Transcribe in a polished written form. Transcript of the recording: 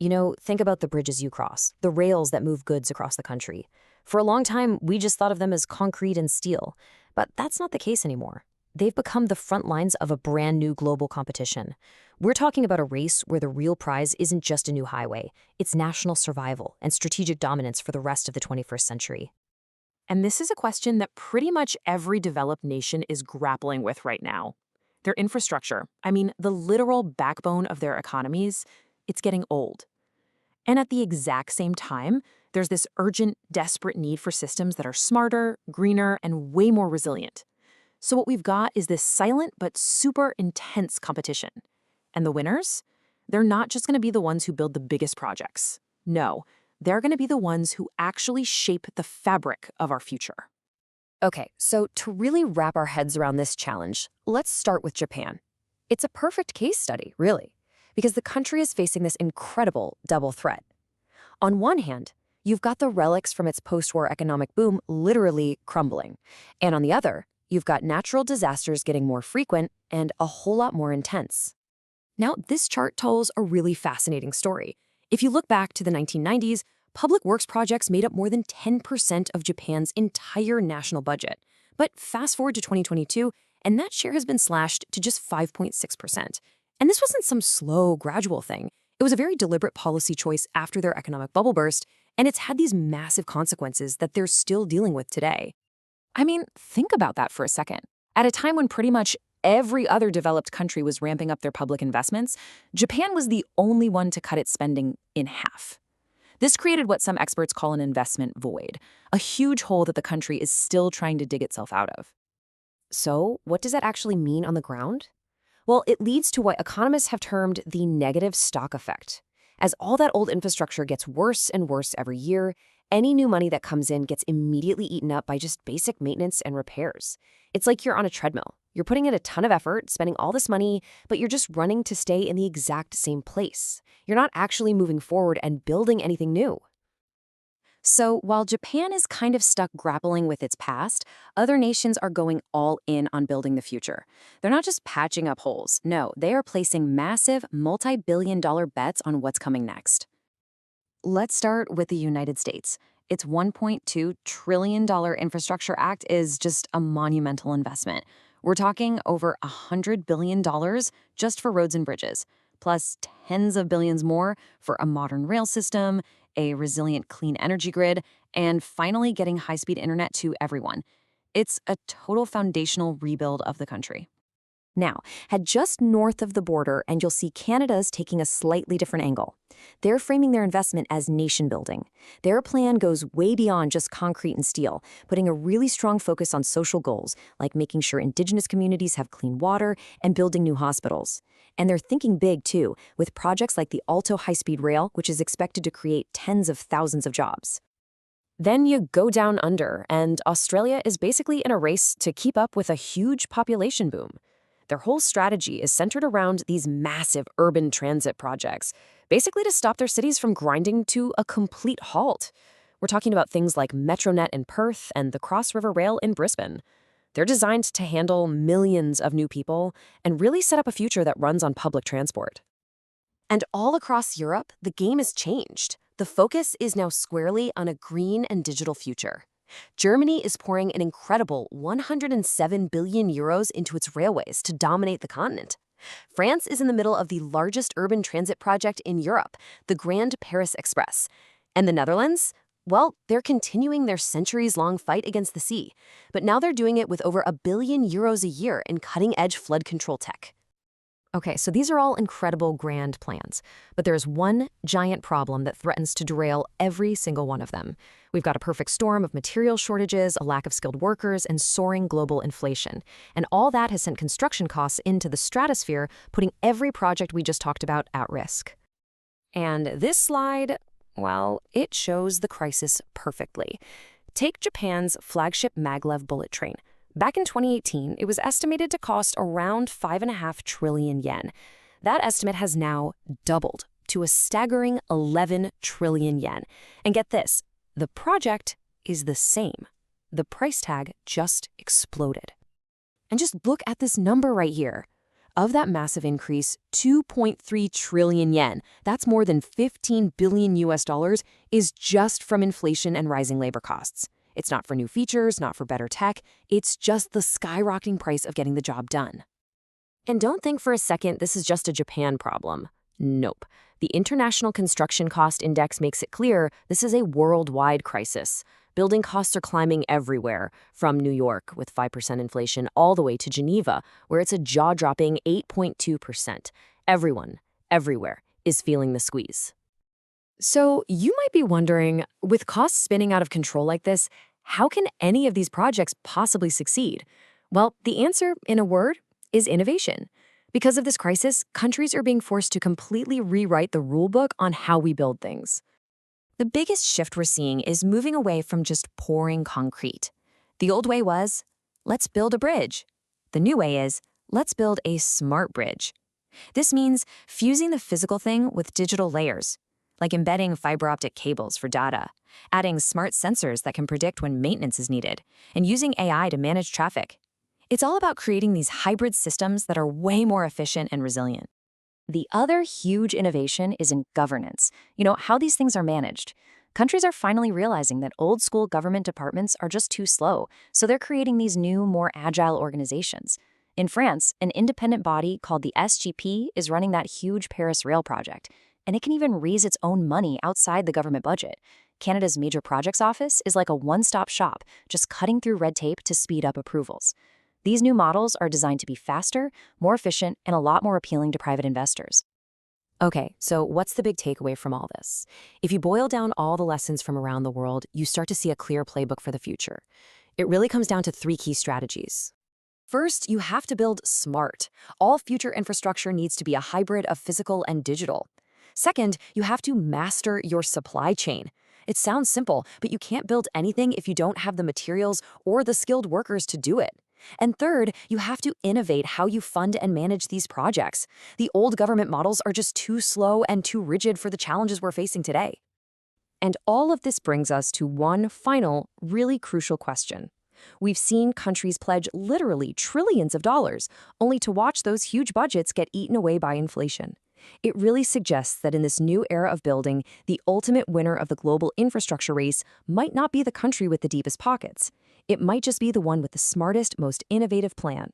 Think about the bridges you cross, the rails that move goods across the country. For a long time, we just thought of them as concrete and steel. But that's not the case anymore. They've become the front lines of a brand new global competition. We're talking about a race where the real prize isn't just a new highway, it's national survival and strategic dominance for the rest of the 21st century. And this is a question that pretty much every developed nation is grappling with right now. Their infrastructure, the literal backbone of their economies, it's getting old. And at the exact same time, there's this urgent, desperate need for systems that are smarter, greener, and way more resilient. So what we've got is this silent but super intense competition. And the winners? They're not just going to be the ones who build the biggest projects. No, they're going to be the ones who actually shape the fabric of our future. Okay, so to really wrap our heads around this challenge, let's start with Japan. It's a perfect case study, really, because the country is facing this incredible double threat. On one hand, you've got the relics from its post-war economic boom literally crumbling. And on the other, you've got natural disasters getting more frequent and a whole lot more intense. Now, this chart tells a really fascinating story. If you look back to the 1990s, public works projects made up more than 10% of Japan's entire national budget. But fast forward to 2022, and that share has been slashed to just 5.6%. And this wasn't some slow, gradual thing. It was a very deliberate policy choice after their economic bubble burst, and it's had these massive consequences that they're still dealing with today. Think about that for a second. At a time when pretty much every other developed country was ramping up their public investments, Japan was the only one to cut its spending in half. This created what some experts call an investment void, a huge hole that the country is still trying to dig itself out of. So, what does that actually mean on the ground? Well, it leads to what economists have termed the negative stock effect. As all that old infrastructure gets worse and worse every year, any new money that comes in gets immediately eaten up by just basic maintenance and repairs. It's like you're on a treadmill. You're putting in a ton of effort, spending all this money, but you're just running to stay in the exact same place. You're not actually moving forward and building anything new. So while Japan is kind of stuck grappling with its past, other nations are going all in on building the future. They're not just patching up holes. No, they are placing massive, multi-billion-dollar bets on what's coming next. Let's start with the United States. Its $1.2 trillion Infrastructure Act is just a monumental investment. We're talking over $100 billion just for roads and bridges, plus tens of billions more for a modern rail system, a resilient clean energy grid, and finally getting high-speed internet to everyone. It's a total foundational rebuild of the country. Now, head just north of the border and you'll see Canada's taking a slightly different angle. They're framing their investment as nation building. Their plan goes way beyond just concrete and steel, putting a really strong focus on social goals, like making sure Indigenous communities have clean water and building new hospitals. And they're thinking big, too, with projects like the Alto high-speed rail, which is expected to create tens of thousands of jobs. Then you go down under, and Australia is basically in a race to keep up with a huge population boom. Their whole strategy is centered around these massive urban transit projects, basically to stop their cities from grinding to a complete halt. We're talking about things like Metronet in Perth and the Cross River Rail in Brisbane. They're designed to handle millions of new people and really set up a future that runs on public transport. And all across Europe, the game has changed. The focus is now squarely on a green and digital future. Germany is pouring an incredible 107 billion euros into its railways to dominate the continent. France is in the middle of the largest urban transit project in Europe, the Grand Paris Express. And the Netherlands? Well, they're continuing their centuries-long fight against the sea, but now they're doing it with over €1 billion a year in cutting-edge flood control tech. Okay, so these are all incredible grand plans, but there's one giant problem that threatens to derail every single one of them. We've got a perfect storm of material shortages, a lack of skilled workers, and soaring global inflation. And all that has sent construction costs into the stratosphere, putting every project we just talked about at risk. And this slide, well, it shows the crisis perfectly. Take Japan's flagship maglev bullet train. Back in 2018, it was estimated to cost around 5.5 trillion yen. That estimate has now doubled to a staggering 11 trillion yen. And get this, the project is the same. The price tag just exploded. And just look at this number right here. Of that massive increase, 2.3 trillion yen, that's more than 15 billion US dollars, is just from inflation and rising labor costs. It's not for new features, not for better tech, it's just the skyrocketing price of getting the job done. And don't think for a second this is just a Japan problem. Nope. The International Construction Cost Index makes it clear this is a worldwide crisis. Building costs are climbing everywhere, from New York with 5% inflation all the way to Geneva, where it's a jaw-dropping 8.2%. Everyone, everywhere, is feeling the squeeze. So you might be wondering, with costs spinning out of control like this, how can any of these projects possibly succeed? Well, the answer, in a word, is innovation. Because of this crisis, countries are being forced to completely rewrite the rulebook on how we build things. The biggest shift we're seeing is moving away from just pouring concrete. The old way was, let's build a bridge. The new way is, let's build a smart bridge. This means fusing the physical thing with digital layers, like embedding fiber optic cables for data, adding smart sensors that can predict when maintenance is needed, and using AI to manage traffic. It's all about creating these hybrid systems that are way more efficient and resilient. The other huge innovation is in governance, how these things are managed. Countries are finally realizing that old-school government departments are just too slow, so they're creating these new, more agile organizations. In France, an independent body called the SGP is running that huge Paris rail project, and it can even raise its own money outside the government budget. Canada's Major Projects Office is like a one-stop shop, just cutting through red tape to speed up approvals. These new models are designed to be faster, more efficient, and a lot more appealing to private investors. Okay, so what's the big takeaway from all this? If you boil down all the lessons from around the world, you start to see a clear playbook for the future. It really comes down to 3 key strategies. First, you have to build smart. All future infrastructure needs to be a hybrid of physical and digital. Second, you have to master your supply chain. It sounds simple, but you can't build anything if you don't have the materials or the skilled workers to do it. And third, you have to innovate how you fund and manage these projects. The old government models are just too slow and too rigid for the challenges we're facing today. And all of this brings us to one final, really crucial question. We've seen countries pledge literally trillions of dollars, only to watch those huge budgets get eaten away by inflation. It really suggests that in this new era of building, the ultimate winner of the global infrastructure race might not be the country with the deepest pockets. It might just be the one with the smartest, most innovative plan.